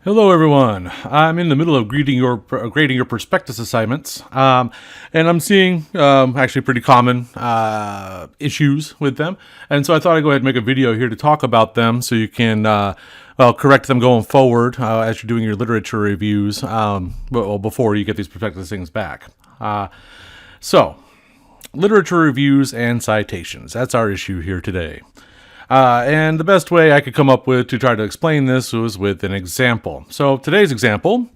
Hello, everyone. I'm in the middle of grading your prospectus assignments, and I'm seeing actually pretty common issues with them. And so I thought I'd go ahead and make a video here to talk about them, so you can correct them going forward as you're doing your literature reviews. Before you get these prospectus things back. So, literature reviews and citations. That's our issue here today. And the best way I could come up with to try to explain this was with an example. So today's example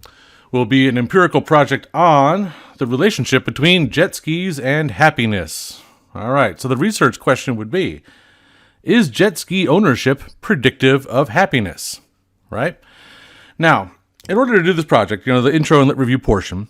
will be an empirical project on the relationship between jet skis and happiness. All right, so the research question would be, is jet ski ownership predictive of happiness? Right? Now, in order to do this project, the intro and lit review portion,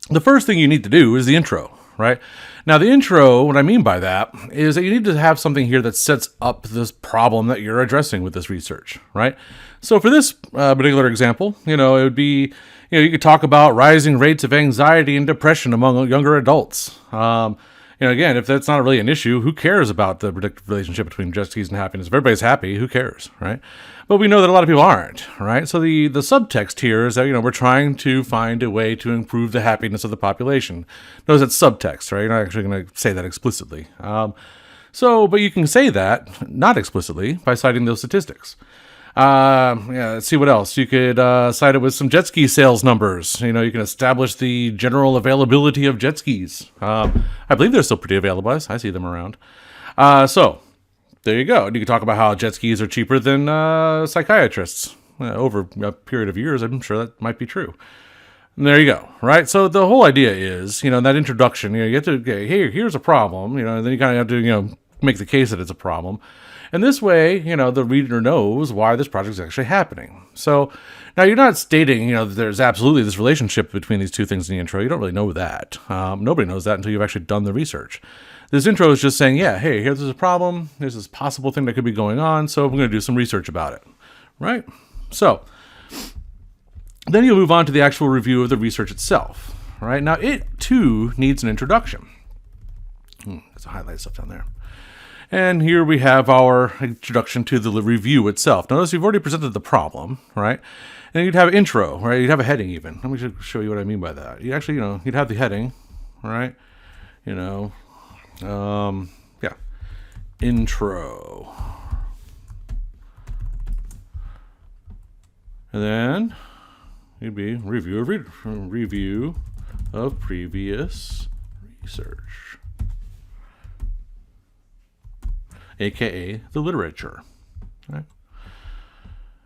the first thing you need to do is the intro. Right? Now, the intro, what I mean by that is that you need to have something here that sets up this problem that you're addressing with this research, right? So for this particular example, it would be, you could talk about rising rates of anxiety and depression among younger adults. Again, if that's not really an issue, who cares about the predictive relationship between jet skis and happiness? If everybody's happy, who cares, right? But we know that a lot of people aren't, right? So the subtext here is that, we're trying to find a way to improve the happiness of the population. Notice that's subtext, right? You're not actually going to say that explicitly. But you can say that, not explicitly, by citing those statistics. Let's see what else. You could cite it with some jet ski sales numbers. You can establish the general availability of jet skis. I believe they're still pretty available. I see them around. So there you go. You can talk about how jet skis are cheaper than psychiatrists. Over a period of years, I'm sure that might be true. And there you go, right? So the whole idea is, in that introduction, you have to, okay, here's a problem, and then you kind of have to, make the case that it's a problem. And this way, the reader knows why this project is actually happening. So now you're not stating, that there's absolutely this relationship between these two things in the intro. You don't really know that. Nobody knows that until you've actually done the research. This intro is just saying, yeah, hey, here's a problem. There's this possible thing that could be going on. So I'm going to do some research about it, right? So then you'll move on to the actual review of the research itself, right? Now it too needs an introduction. Let's highlight stuff down there. And here we have our introduction to the review itself. Notice you've already presented the problem, right? And you'd have an intro, right? You'd have a heading even. Let me show you what I mean by that. You actually, you'd have the heading, right? Intro. And then it'd be review of previous research, aka the literature. Right?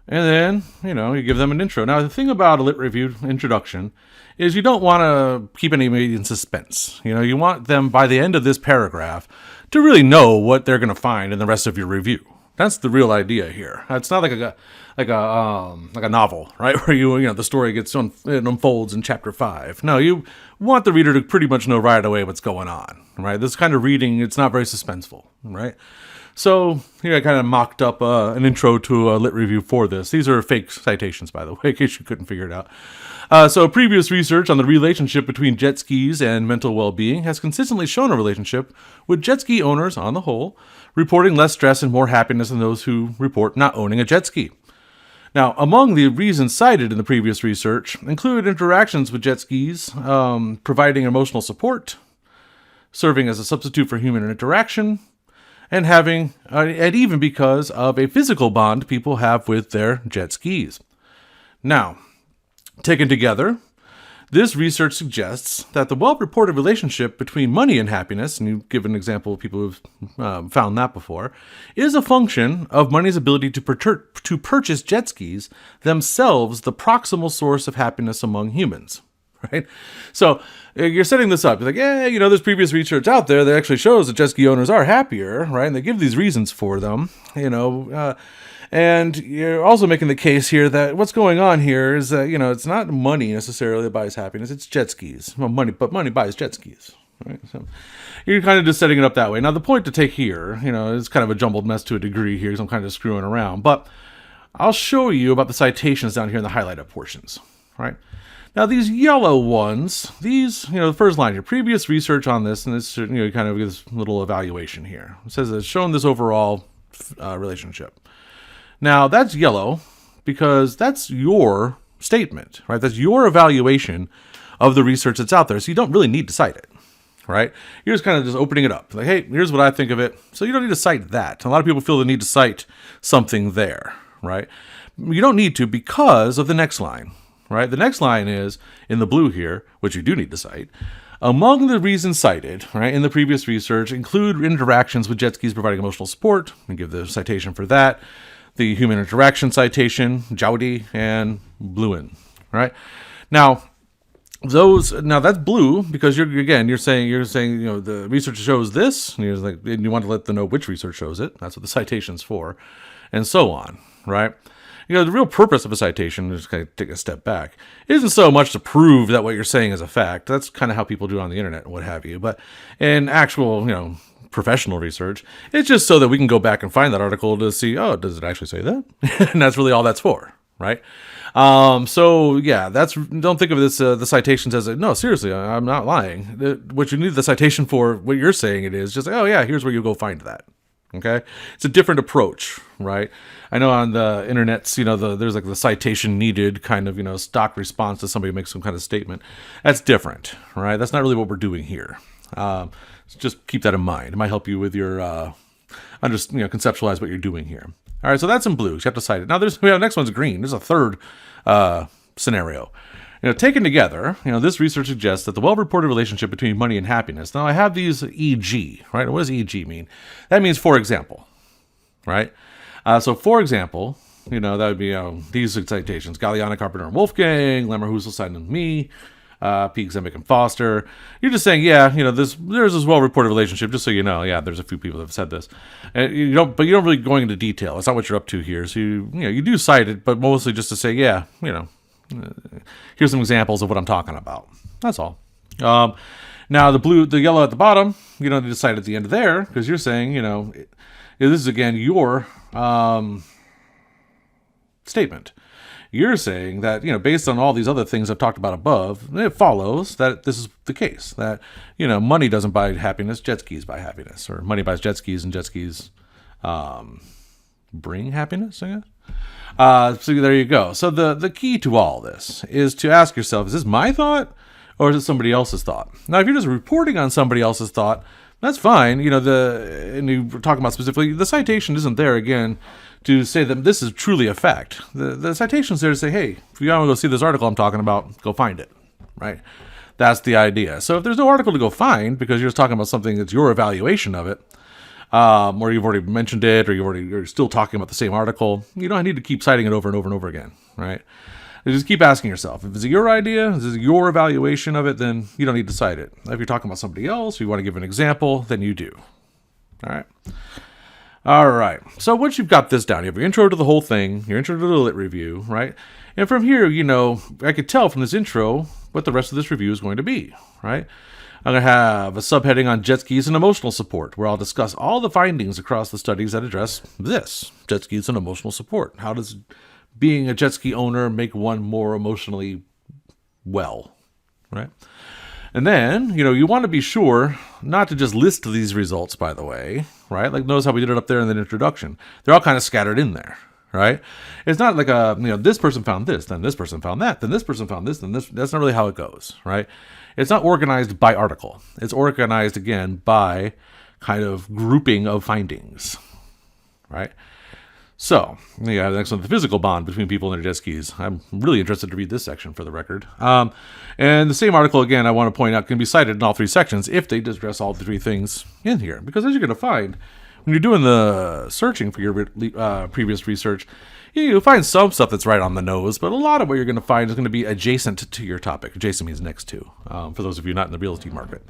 And then, you give them an intro. Now, the thing about a lit review introduction is you don't want to keep anybody in suspense. You want them, by the end of this paragraph, to really know what they're going to find in the rest of your review. That's the real idea here. It's not like a novel, right? Where the story it unfolds in chapter 5. No, you want the reader to pretty much know right away what's going on, right? This kind of reading, it's not very suspenseful, right? So here I kind of mocked up an intro to a lit review for this. These are fake citations, by the way, in case you couldn't figure it out. So previous research on the relationship between jet skis and mental well-being has consistently shown a relationship with jet ski owners, on the whole, reporting less stress and more happiness than those who report not owning a jet ski. Now, among the reasons cited in the previous research include interactions with jet skis, providing emotional support, serving as a substitute for human interaction, and even because of a physical bond people have with their jet skis. Now, taken together, this research suggests that the well-reported relationship between money and happiness, and you give an example of people who've found that before, is a function of money's ability to purchase jet skis, themselves the proximal source of happiness among humans. Right? So you're setting this up. You're like, there's previous research out there that actually shows that jet ski owners are happier, right? And they give these reasons for them, and you're also making the case here that what's going on here is that, it's not money necessarily that buys happiness, it's jet skis. Well, money buys jet skis, right? So you're kind of just setting it up that way. Now, the point to take here, is kind of a jumbled mess to a degree here, because I'm kind of screwing around, but I'll show you about the citations down here in the highlighted portions, right? Now, these yellow ones, the first line here, previous research on this, and this, kind of this little evaluation here. It says it's shown this overall relationship. Now, that's yellow because that's your statement, right? That's your evaluation of the research that's out there. So you don't really need to cite it, right? You're just kind of just opening it up. Like, hey, here's what I think of it. So you don't need to cite that. A lot of people feel the need to cite something there, right? You don't need to because of the next line, right? The next line is in the blue here, which you do need to cite. Among the reasons cited, right, in the previous research include interactions with jet skis providing emotional support. We give the citation for that. The human interaction citation, Jowdy and Bluin, right? Now that's blue because you're saying the research shows this, and you want to let them know which research shows it. That's what the citation's for, and so on, right? The real purpose of a citation, just kind of take a step back, isn't so much to prove that what you're saying is a fact. That's kind of how people do it on the internet and what have you. But in actual, professional research, it's just so that we can go back and find that article to see, oh, does it actually say that? And that's really all that's for, right? So yeah, don't think of this, the citations as no, seriously, I'm not lying. What you need the citation for, what you're saying it is just like, oh yeah, here's where you go find that. Okay, it's a different approach, right? I know on the internets, there's like the citation needed kind of, stock response to somebody who makes some kind of statement. That's different, right? That's not really what we're doing here. So just keep that in mind. It might help you with your, conceptualize what you're doing here. All right, so that's in blue. You have to cite it. Now next one's green. There's a third scenario. Taken together, this research suggests that the well-reported relationship between money and happiness. Now, I have these e.g., right? What does e.g. mean? That means for example, right? So, for example, that would be these citations: Galliana, Carpenter, and Wolfgang, Lemmer, Husselstein, and me, Peake, Zembick, and Foster. You're just saying, there's this well-reported relationship, just so you know. Yeah, there's a few people that have said this. And you don't really go into detail. It's not what you're up to here. So, you do cite it, but mostly just to say, here's some examples of what I'm talking about. That's all. Now the yellow at the bottom, you don't need to cite at the end there because you're saying, this is again your statement. You're saying that, based on all these other things I've talked about above, it follows that this is the case, that, money doesn't buy happiness, jet skis buy happiness, or money buys jet skis and jet skis bring happiness, I guess. So there you go. So the key to all this is to ask yourself, is this my thought or is it somebody else's thought? Now, if you're just reporting on somebody else's thought, that's fine. And you were talking about specifically, the citation isn't there again to say that this is truly a fact. The citation's there to say, hey, if you want to go see this article I'm talking about, go find it, right? That's the idea. So if there's no article to go find because you're just talking about something that's your evaluation of it, or you've already mentioned it, or you're still talking about the same article, you don't need to keep citing it over and over and over again, right? You just keep asking yourself, if it's your idea, if it's your evaluation of it, then you don't need to cite it. If you're talking about somebody else, or you want to give an example, then you do. All right. So once you've got this down, you have your intro to the whole thing, your intro to the lit review, right? And from here, I could tell from this intro what the rest of this review is going to be, right? I'm going to have a subheading on jet skis and emotional support, where I'll discuss all the findings across the studies that address this, jet skis and emotional support. How does being a jet ski owner make one more emotionally well, right? And then, you want to be sure not to just list these results, by the way, right? Like notice how we did it up there in the introduction. They're all kind of scattered in there, right? It's not like this person found this, then this person found that, then this person found this, then this. That's not really how it goes, right? It's not organized by article. It's organized, again, by kind of grouping of findings, right? So, the next one, the physical bond between people and their jet skis. I'm really interested to read this section for the record. And the same article, again, I want to point out, can be cited in all three sections if they address all the three things in here. Because as you're going to find, when you're doing the searching for your previous research, you'll find some stuff that's right on the nose, but a lot of what you're going to find is going to be adjacent to your topic. Adjacent means next to, for those of you not in the real estate market.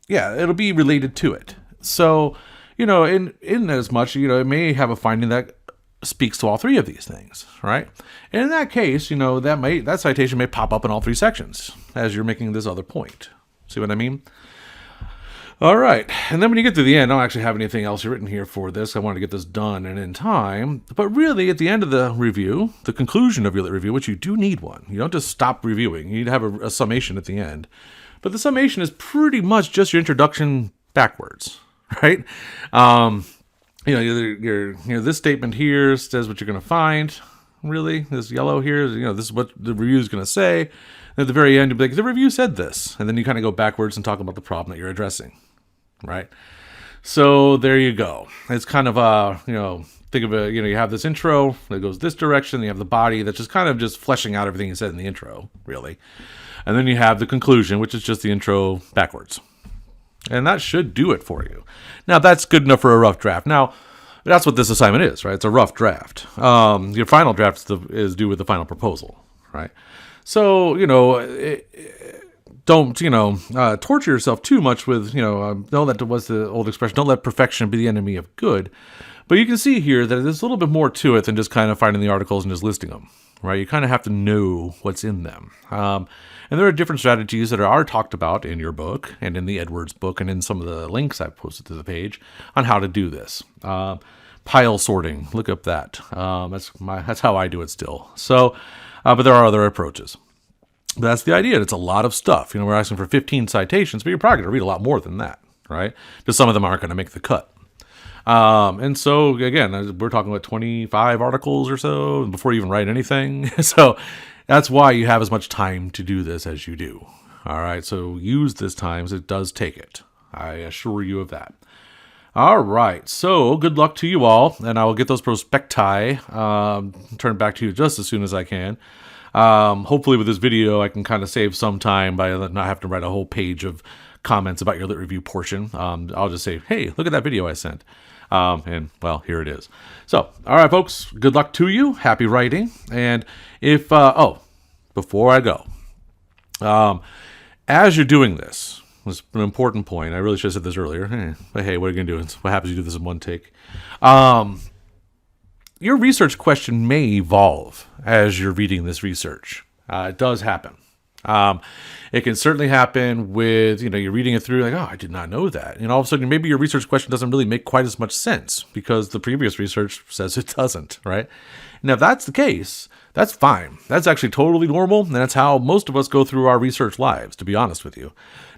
It'll be related to it. So, in as much, it may have a finding that speaks to all three of these things, right? And in that case, that citation may pop up in all three sections as you're making this other point. See what I mean? All right. And then when you get to the end, I don't actually have anything else written here for this. I wanted to get this done and in time. But really, at the end of the review, the conclusion of your review, which you do need one. You don't just stop reviewing. You need to have a summation at the end. But the summation is pretty much just your introduction backwards, right? This statement here says what you're going to find. really? This yellow here, this is what the review is going to say. And at the very end, you'll be like, the review said this. And then you kind of go backwards and talk about the problem that you're addressing, right? So there you go. It's kind of think of it, you have this intro that goes this direction. You have the body that's just kind of just fleshing out everything you said in the intro, really. And then you have the conclusion, which is just the intro backwards. And that should do it for you. Now, that's good enough for a rough draft. Now, that's what this assignment is, right? It's a rough draft. Your final draft is due with the final proposal, right? So, don't, torture yourself too much with, know that was the old expression, don't let perfection be the enemy of good. But you can see here that there's a little bit more to it than just kind of finding the articles and just listing them, right? You kind of have to know what's in them. And there are different strategies that are talked about in your book and in the Edwards book and in some of the links I've posted to the page on how to do this. Pile sorting, look up that. That's how I do it still. So, but there are other approaches. But that's the idea. It's a lot of stuff. We're asking for 15 citations, but you're probably going to read a lot more than that, right? Because some of them aren't going to make the cut. And so, again, we're talking about 25 articles or so before you even write anything. So that's why you have as much time to do this as you do. All right, so use this time, as it does take it. I assure you of that. All right, so good luck to you all, and I will get those prospecti turned back to you just as soon as I can. Hopefully with this video, I can kind of save some time by not having to write a whole page of comments about your lit review portion. I'll just say, hey, look at that video I sent. And well, here it is. So, all right, folks, good luck to you. Happy writing. And if, before I go, as you're doing this an important point. I really should have said this earlier. But hey, what are you going to do? What happens if you do this in one take? Your research question may evolve as you're reading this research. It does happen. It can certainly happen with, you're reading it through like, oh, I did not know that. And all of a sudden, maybe your research question doesn't really make quite as much sense because the previous research says it doesn't, right? Now, if that's the case, that's fine. That's actually totally normal. And that's how most of us go through our research lives, to be honest with you.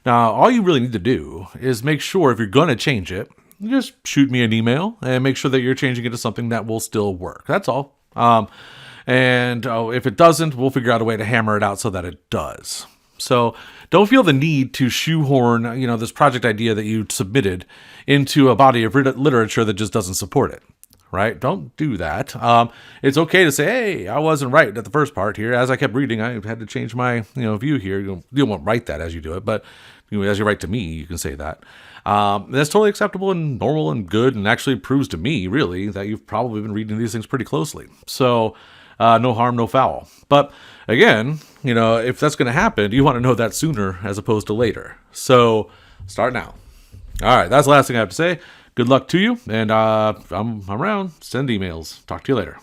Now, all you really need to do is make sure if you're going to change it, just shoot me an email and make sure that you're changing it to something that will still work. That's all. And if it doesn't, we'll figure out a way to hammer it out so that it does. So don't feel the need to shoehorn, this project idea that you submitted into a body of literature that just doesn't support it, right? Don't do that. It's okay to say, hey, I wasn't right at the first part here. As I kept reading, I had to change my, view here. You won't write that as you do it, but as you write to me, you can say that. That's totally acceptable and normal and good, and actually proves to me, really, that you've probably been reading these things pretty closely. So no harm, no foul. But again, if that's going to happen, you want to know that sooner as opposed to later. So start now. All right, that's the last thing I have to say. Good luck to you, and I'm around. Send emails. Talk to you later.